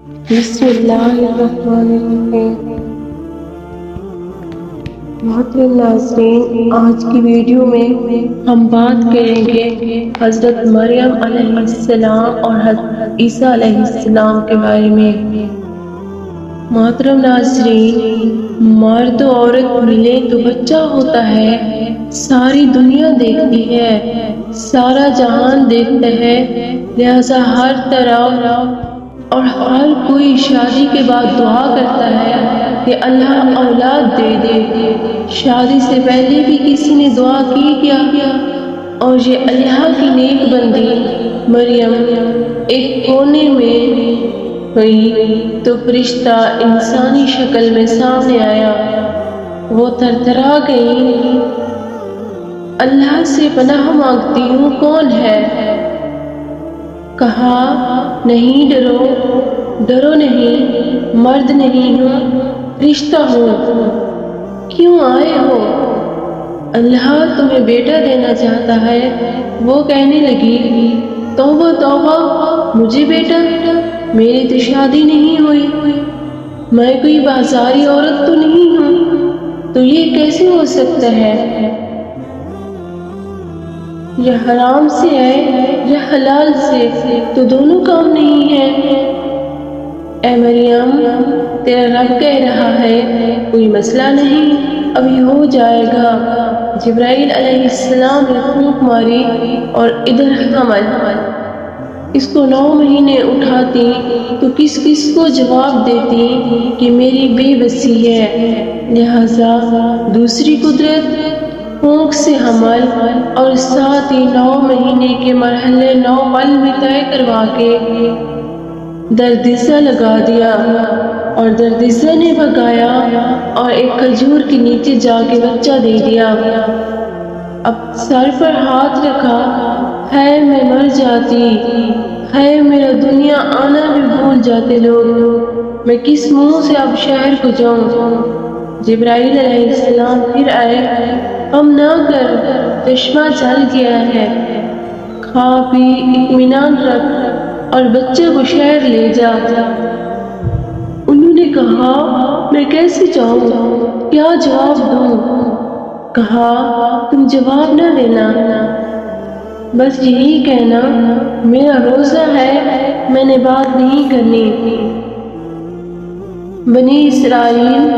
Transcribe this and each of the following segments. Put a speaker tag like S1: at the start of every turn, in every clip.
S1: بسم اللہ الرحمن الرحیم۔ محترم ناظرین، آج کی ویڈیو میں ہم بات کریں گے حضرت مریم علیہ السلام اور حضرت عیسیٰ علیہ السلام کے بارے میں۔ محترم ناظرین، مرد و عورت ملیں تو بچہ ہوتا ہے، ساری دنیا دیکھتی ہے، سارا جہان دیکھتا ہے، لہذا ہر طرف اور ہر کوئی شادی کے بعد دعا کرتا ہے کہ اللہ اولاد دے دے۔ شادی سے پہلے بھی کسی نے دعا کی کیا؟ اور یہ اللہ کی نیک بندی مریم ایک کونے میں ہوئی تو فرشتہ انسانی شکل میں سامنے آیا۔ وہ تھرتھرا گئی، اللہ سے پناہ مانگتی ہوں، کون ہے؟ کہا، نہیں ڈرو نہیں، مرد نہیں ہوں، فرشتہ ہوں۔ کیوں آئے ہو؟ اللہ تمہیں بیٹا دینا چاہتا ہے۔ وہ کہنے لگی، توبہ توبہ، مجھے بیٹا؟ میری تو شادی نہیں ہوئی، میں کوئی بازاری عورت تو نہیں ہوں، تو یہ کیسے ہو سکتا ہے؟ یا حرام سے ہے یا حلال سے، تو دونوں کام نہیں ہے۔ اے مریم، تیرا رب کہہ رہا ہے کوئی مسئلہ نہیں، ابھی ہو جائے گا۔ جبرائیل علیہ السلام نے پھونک ماری اور ادھر حمل۔ اس کو 9 مہینے اٹھاتی تو کس کو جواب دیتی کہ میری بے بسی ہے، لہذا دوسری قدرت پھونک سے حمل اور ساتھ ہی 9 مہینے کے مرحلے 9 پل میں طے کروا کے دردسر لگا دیا، اور دردسر نے بھگایا اور ایک کھجور کے نیچے جا کے بچہ دے دیا۔ اب سر پر ہاتھ رکھا، ہے میں مر جاتی، ہے میرا دنیا آنا بھی بھول جاتے لوگ، میں کس منہ سے اب شہر کو جاؤں؟ جبرائیل علیہ السلام پھر آئے، غم نہ کر، چشمہ چل گیا ہے، کھا پی اطمینان رکھ اور بچے کو شہر لے جا۔ انہوں نے کہا، میں کیسے جاؤں؟ کیا جواب دوں؟ کہا، تم جواب نہ دینا، بس یہی کہنا میرا روزہ ہے، میں نے بات نہیں کرنی۔ بنی اسرائیل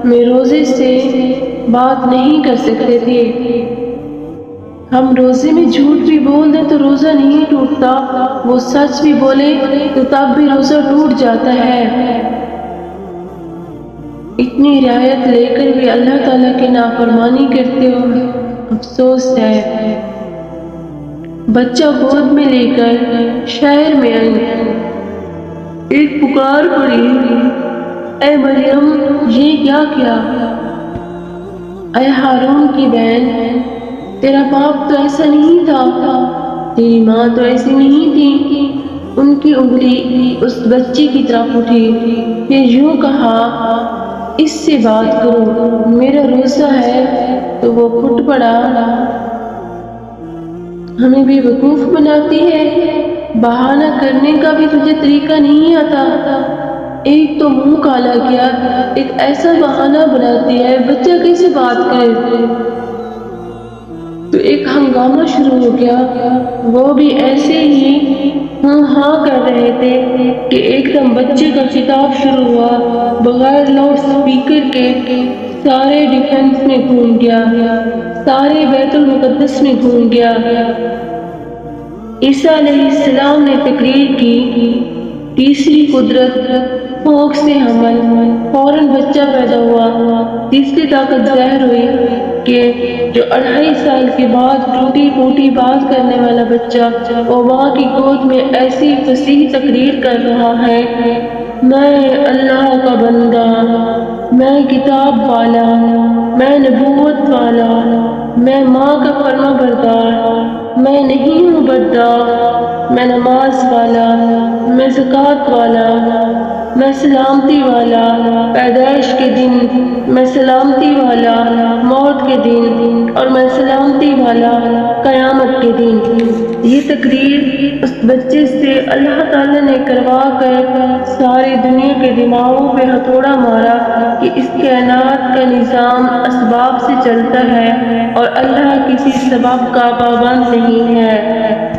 S1: میں روزے سے بات نہیں کر سکتے تھے۔ ہم روزے میں جھوٹ بھی بول دیں تو روزہ نہیں ٹوٹتا، وہ سچ بھی بولے تو تب بھی روزہ ٹوٹ جاتا ہے۔ اتنی رعایت لے کر بھی اللہ تعالیٰ کی نافرمانی کرتے ہو، افسوس ہے۔ بچہ گود میں لے کر شہر میں آئی، ایک پکار پڑی، اے مریم، یہ کیا؟ اے ہارون کی بہن، تیرا باپ تو ایسا نہیں تھا، تیری ماں تو ایسی نہیں تھی۔ ان کی انگلی اس بچے کی طرف اٹھی، پھر یوں کہا، اس سے بات کرو، میرا روزہ ہے۔ تو وہ پھٹ پڑا، ہمیں بے وقوف بناتی ہے، بہانہ کرنے کا بھی تجھے طریقہ نہیں آتا۔ ایک تو منہ کالا کیا، ایک ایسا بہانہ بناتی ہے، بچہ کیسے بات کرے؟ تو ایک ہنگامہ شروع ہو گیا، وہ بھی ایسے ہی ہاں کر رہے تھے کہ ایک دم بچے کا خطاب شروع ہوا، بغیر لاؤڈ سپیکر کے سارے ڈیفنس میں گھوم گیا، سارے بیت المقدس میں گھوم گیا۔ عیسیٰ علیہ السلام نے تقریر کی، تیسری قدرت پھونک سے حمل، فوراً بچہ پیدا ہوا۔ تیسری طاقت ظاہر ہوئی کہ جو 2.5 سال کے بعد ٹوٹی پھوٹی بات کرنے والا بچہ وہ ماں کی گود میں ایسی فصیح تقریر کر رہا ہے، میں اللہ کا بندہ، میں کتاب والا، میں نبوت والا، میں ماں کا فرما بردار، میں نہیں ہوں بدار، میں نماز والا، میں زکوٰۃ والا، میں سلامتی والا، پیدائش کے دن میں سلامتی والا، موت کے دن اور میں سلامتی والا، قیامت کے دن۔ یہ تقریر اس بچے سے اللہ تعالیٰ نے کروا کر سارے کے دماغوں پہ ہتھوڑا مارا کہ اس کائنات کا نظام اسباب سے چلتا ہے اور اللہ کسی سبب کا پابند نہیں ہے۔